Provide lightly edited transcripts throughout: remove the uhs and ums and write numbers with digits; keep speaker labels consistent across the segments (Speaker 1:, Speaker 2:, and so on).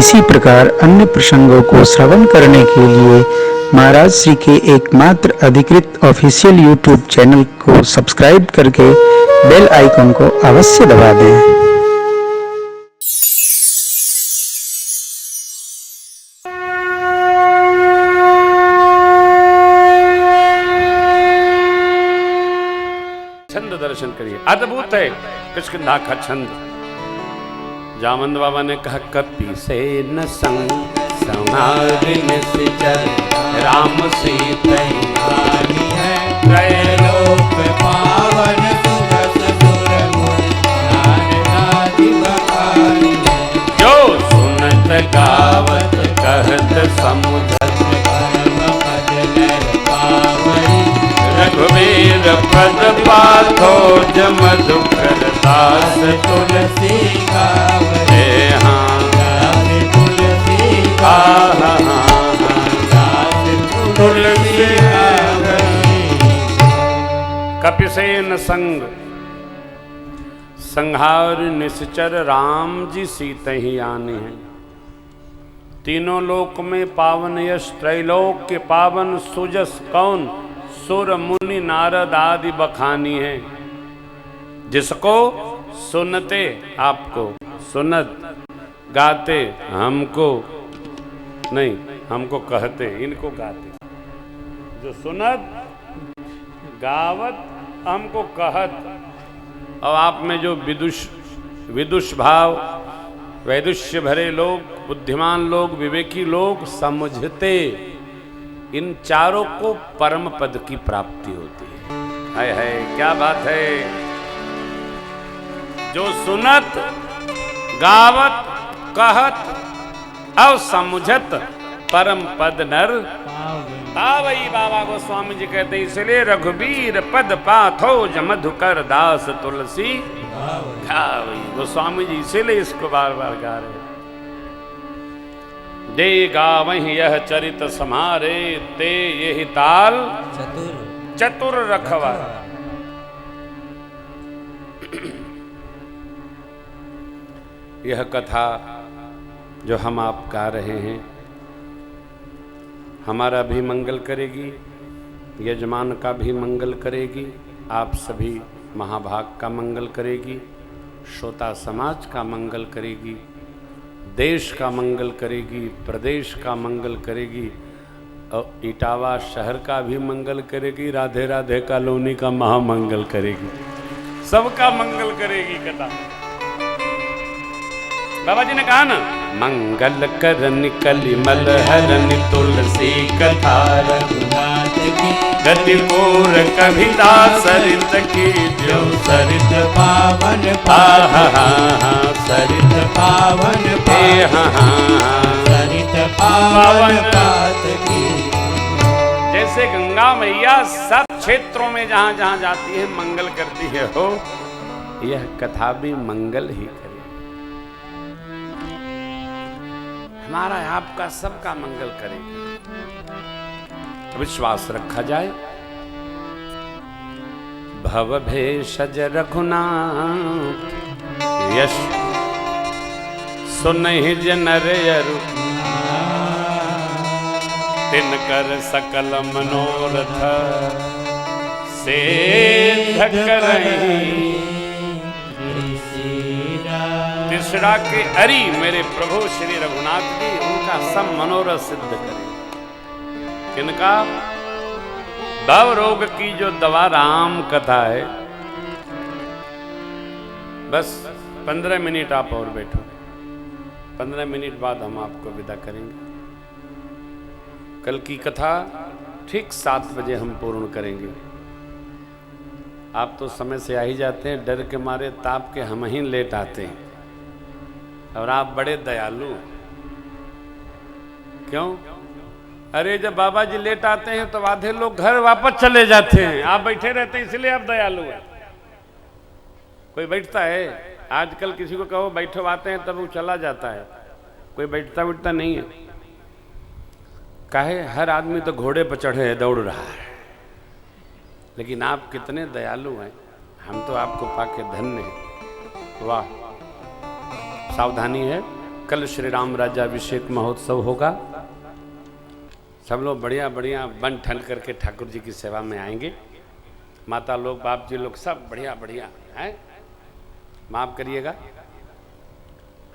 Speaker 1: इसी प्रकार अन्य प्रसंगों को श्रवण करने के लिए महाराज श्री के एकमात्र अधिकृत ऑफिशियल यूट्यूब चैनल को सब्सक्राइब करके बेल आइकन को अवश्य दबा दें।
Speaker 2: छंद दर्शन करिए, अद्भुत है किष्किंधा का छंद। जामंद बाबा ने कहा कपि से न संग राम सीता है त्रैलोक पावन जो सुनत गावत कहत समुझत रघुवीर पद पाथो मधुकर दास तुलसी गावे तुलसी तुलसी कपिसेन संग संहार निश्चर राम जी सीते ही आने हैं। तीनों लोक में पावन यश त्रैलोक के पावन सुजस कौन? सुर मुनि नारद आदि बखानी है। जिसको सुनते आपको, सुनत गाते हमको नहीं, हमको कहते इनको गाते, जो सुनत गावत हमको कहत। और आप में जो विदुष भाव वैदुष्य भरे लोग, बुद्धिमान लोग, विवेकी लोग समझते, इन चारों को परम पद की प्राप्ति होती है। हाय हाय क्या बात है। जो सुनत गावत कहत और समझत परम पद नर पावई। बाबा गोस्वामी जी कहते हैं इसलिए रघुबीर पद पाथो मधुकर दास तुलसी गावई। गोस्वामी जी इसीलिए इसको बार बार गा रहे। दे गावहि यह चरित समारे ते यही ताल चतुर रखवा। यह कथा जो हम आप गा रहे हैं हमारा भी मंगल करेगी, यजमान का भी मंगल करेगी, आप सभी महाभाग का मंगल करेगी, श्रोता समाज का मंगल करेगी, देश का मंगल करेगी, प्रदेश का मंगल करेगी और इटावा शहर का भी मंगल करेगी, राधे राधे कॉलोनी का महामंगल करेगी, सबका मंगल करेगी कथा। बाबा जी ने कहा ना, मंगल करन कलिमल हरन तुलसी कथा रघुनाथ की गति पूर कविता सरित की जो सरित पावन सरित पावन सरित पावन पात की। जैसे गंगा मैया सब क्षेत्रों में जहां जहां जाती है मंगल करती है, हो यह कथा भी मंगल ही करे। हमारा आपका सबका मंगल करेगा, विश्वास रखा जाए। भव भेषज रघुनाथ यश सुनहि जनर यरु तिनकर सकल मनोरथ सिद्ध करहि। तीसरा के अरि मेरे प्रभु श्री रघुनाथ जी उनका सब मनोरथ सिद्ध करें। किनका? भव रोग की जो दवा राम कथा है। बस 15 मिनट आप और बैठो, 15 मिनट बाद हम आपको विदा करेंगे। कल की कथा ठीक 7 बजे हम पूर्ण करेंगे। आप तो समय से आ ही जाते हैं, डर के मारे ताप के हम ही लेट आते हैं, और आप बड़े दयालु। क्यों? अरे जब बाबा जी लेट आते हैं तो आधे लोग घर वापस चले जाते हैं, आप बैठे रहते हैं, इसलिए आप दयालु हैं। कोई बैठता है? आजकल किसी को कहो बैठो, आते हैं तब वो चला जाता है, कोई बैठता नहीं है। काहे? हर आदमी तो घोड़े पर चढ़े दौड़ रहा है, लेकिन आप कितने दयालु हैं। हम तो आपको पाके धन्य हैं। वाह! सावधानी है, कल श्री राम राज्याभिषेक महोत्सव होगा। सब लोग बढ़िया बढ़िया बन ठन करके ठाकुर जी की सेवा में आएंगे। माता लोग, बाप जी लोग, सब बढ़िया बढ़िया हैं। माफ करिएगा।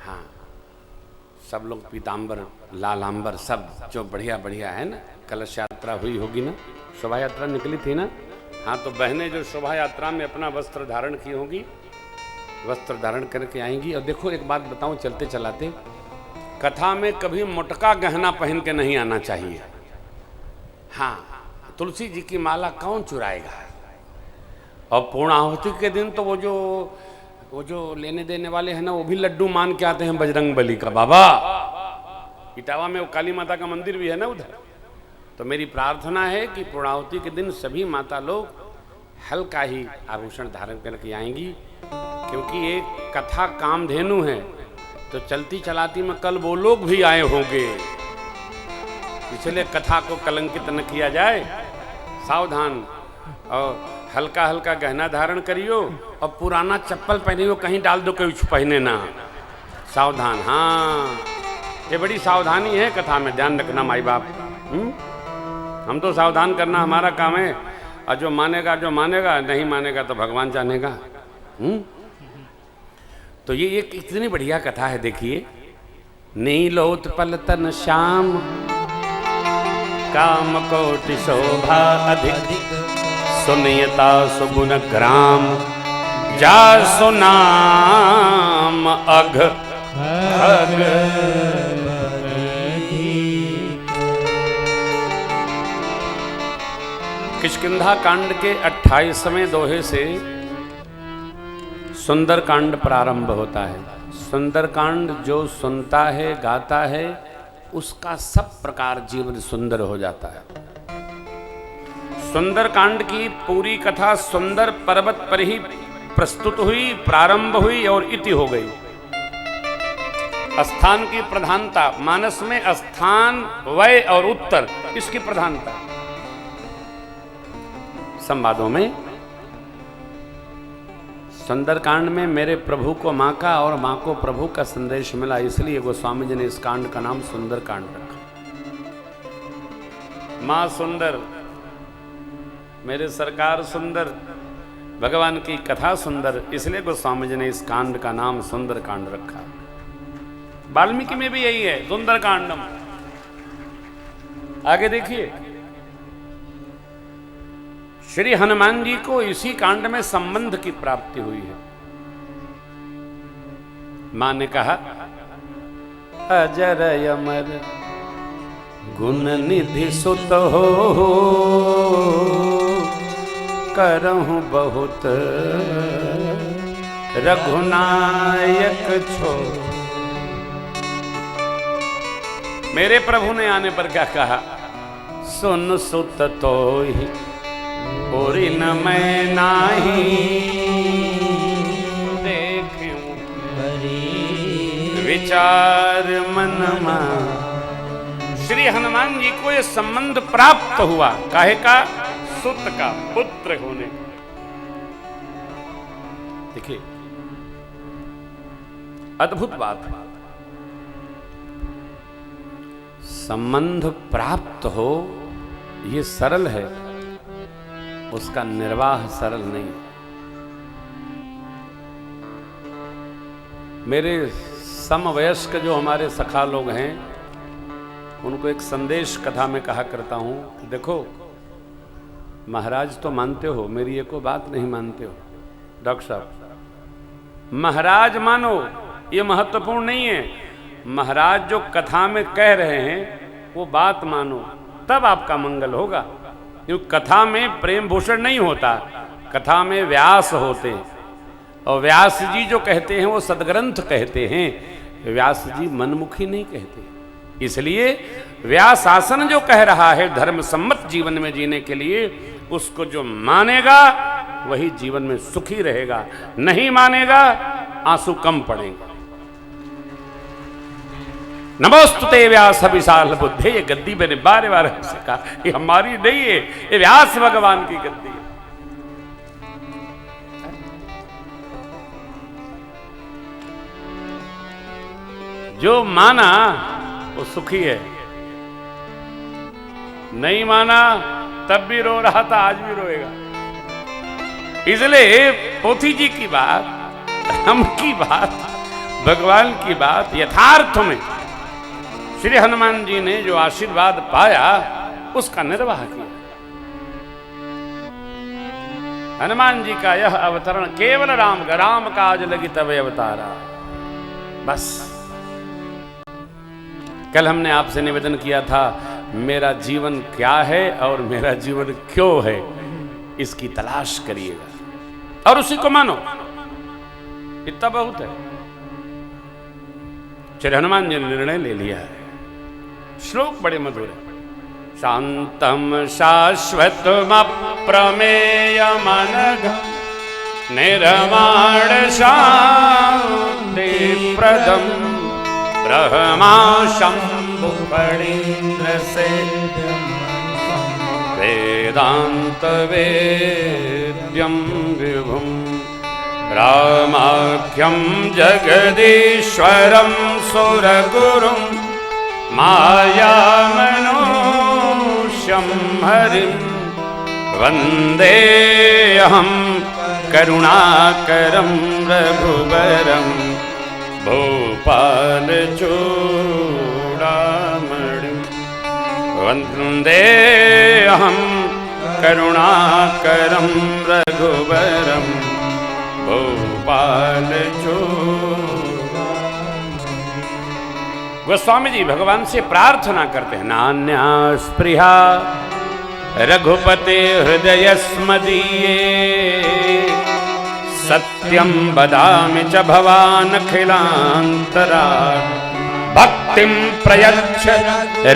Speaker 2: हाँ, सब लोग पीताम्बर लालांबर सब जो बढ़िया बढ़िया है ना। कलश यात्रा हुई होगी ना, शोभा यात्रा निकली थी ना। हाँ, तो बहनें जो शोभा यात्रा में अपना वस्त्र धारण की होंगी, वस्त्र धारण करके आएंगी। और देखो एक बात बताऊं चलते चलाते, कथा में कभी मोटका गहना पहन के नहीं आना चाहिए। हाँ, तुलसी जी की माला कौन चुराएगा। और पूर्णाहुति के दिन तो वो जो लेने देने वाले हैं ना, वो भी लड्डू मान के आते हैं बजरंग बली का। बाबा इटावा में वो काली माता का मंदिर भी है ना उधर। तो मेरी प्रार्थना है कि पूर्णाहुति के दिन सभी माता लोग हल्का ही आभूषण धारण करके आएंगी, क्योंकि ये कथा कामधेनु है। तो चलती चलाती में कल वो लोग भी आए होंगे, इसलिए कथा को कलंकित न किया जाए। सावधान, और हल्का हल्का गहना धारण करियो, और पुराना चप्पल पहनियो, कहीं डाल दो कुछ पहने ना। सावधान। हाँ, ये बड़ी सावधानी है कथा में, ध्यान रखना माई बाप। हम तो सावधान करना हमारा काम है, और जो मानेगा, नहीं मानेगा तो भगवान जानेगा। तो ये एक इतनी बढ़िया कथा है। देखिए, नीलोत्पल तन श्याम, काम कोटि शोभा अधिक, सुनियता सुगुण ग्राम, जा सुनाम अघ अघ। किष्किंधा कांड के 28वें दोहे से सुंदर कांड प्रारंभ होता है। सुंदर कांड जो सुनता है, गाता है, उसका सब प्रकार जीवन सुंदर हो जाता है। सुंदर कांड की पूरी कथा सुंदर पर्वत पर ही प्रस्तुत हुई, प्रारंभ हुई और इति हो गई। स्थान की प्रधानता, मानस में स्थान, वय और उत्तर, इसकी प्रधानता। संवादों में सुंदरकांड में मेरे प्रभु को माँ का और माँ को प्रभु का संदेश मिला, इसलिए गोस्वामी जी ने इस कांड का नाम सुंदरकांड रखा। माँ सुंदर, मेरे सरकार सुंदर, भगवान की कथा सुंदर, इसलिए गोस्वामी जी ने इस कांड का नाम सुंदरकांड रखा। वाल्मीकि में भी यही है, सुंदरकांडम। आगे देखिए, श्री हनुमान जी को इसी कांड में संबंध की प्राप्ति हुई है। मां ने कहा, अजर अमर गुण निधि सुत हो, करहूं बहुत रघुनायक छो। मेरे प्रभु ने आने पर क्या कहा, सुन सुत तो ही और न मैं नाही, देखूं विचार मन में। श्री हनुमान जी को यह संबंध प्राप्त हुआ, काहे का, सुत का, पुत्र होने। देखिए अद्भुत बात है, संबंध प्राप्त हो ये सरल है, उसका निर्वाह सरल नहीं। मेरे समवयस्क जो हमारे सखा लोग हैं, उनको एक संदेश कथा में कहा करता हूं, देखो महाराज तो मानते हो, मेरी एको बात नहीं मानते हो। डॉक्टर साहब, महाराज मानो ये महत्वपूर्ण नहीं है, महाराज जो कथा में कह रहे हैं वो बात मानो, तब आपका मंगल होगा। क्योंकि कथा में प्रेम भूषण नहीं होता, कथा में व्यास होते, और व्यास जी जो कहते हैं वो सदग्रंथ कहते हैं, व्यास जी मनमुखी नहीं कहते। इसलिए व्यास आसन जो कह रहा है धर्म सम्मत जीवन में जीने के लिए, उसको जो मानेगा वही जीवन में सुखी रहेगा, नहीं मानेगा आंसू कम पड़ेंगे। नमोस्तुते व्यास विशाल बुद्धे, ये गद्दी मैंने बार बार कहा, ये हमारी नहीं है, ये व्यास भगवान की गद्दी है। जो माना वो सुखी है, नहीं माना तब भी रो रहा था, आज भी रोएगा। इसलिए पोथी जी की बात, राम की बात, भगवान की बात यथार्थ में श्री हनुमान जी ने जो आशीर्वाद पाया उसका निर्वाह किया। हनुमान जी का यह अवतरण केवल राम का, राम काज लगी तब अवतारा। बस कल हमने आपसे निवेदन किया था, मेरा जीवन क्या है और मेरा जीवन क्यों है, इसकी तलाश करिएगा और उसी को मानो, इतना बहुत है। श्री हनुमान जी ने निर्णय ले लिया है। श्लोक बड़े मधुर है। शांतम शाश्वतम अप्रमेयम अनघ निर्वाण शांति प्रदम ब्रह्मा शंभु फणीन्द्र से वेदांत वेद्यम विभुम रामाख्यम जगदीश्वरम सुरगुरुम मायामनुष्यम हरिम वन्देऽहं करुणाकरं रघुवरं भूपालचूडामणिं वन्देऽहं करुणाकरं रघुवरं गोस्वामी जी भगवान से प्रार्थना करते हैं, नान्या स्पृहा रघुपते हृदय स्मदीये सत्यं वदामि च भवान् अखिलान्तरा भक्तिं प्रयच्छ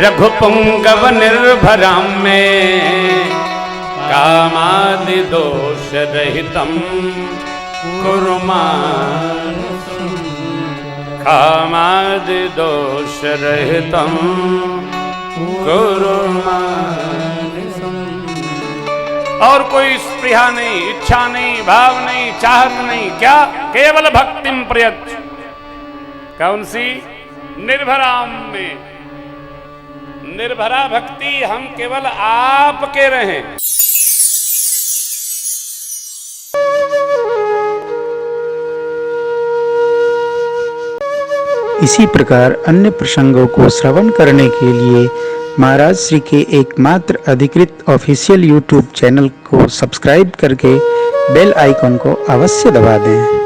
Speaker 2: रघुपुंगव निर्भरां मे कामादिदोषरहितं कुरु मां कामादिदोषरहितं कुरु मां। और कोई स्पृहा नहीं, इच्छा नहीं, भाव नहीं, चाहत नहीं, क्या केवल भक्तिम प्रयच्छ। कौन सी? निर्भराम में। निर्भरा भक्ति हम केवल आपके रहें।
Speaker 1: इसी प्रकार अन्य प्रसंगों को श्रवण करने के लिए महाराज श्री के एकमात्र अधिकृत ऑफिशियल यूट्यूब चैनल को सब्सक्राइब करके बेल आइकन को अवश्य दबा दें।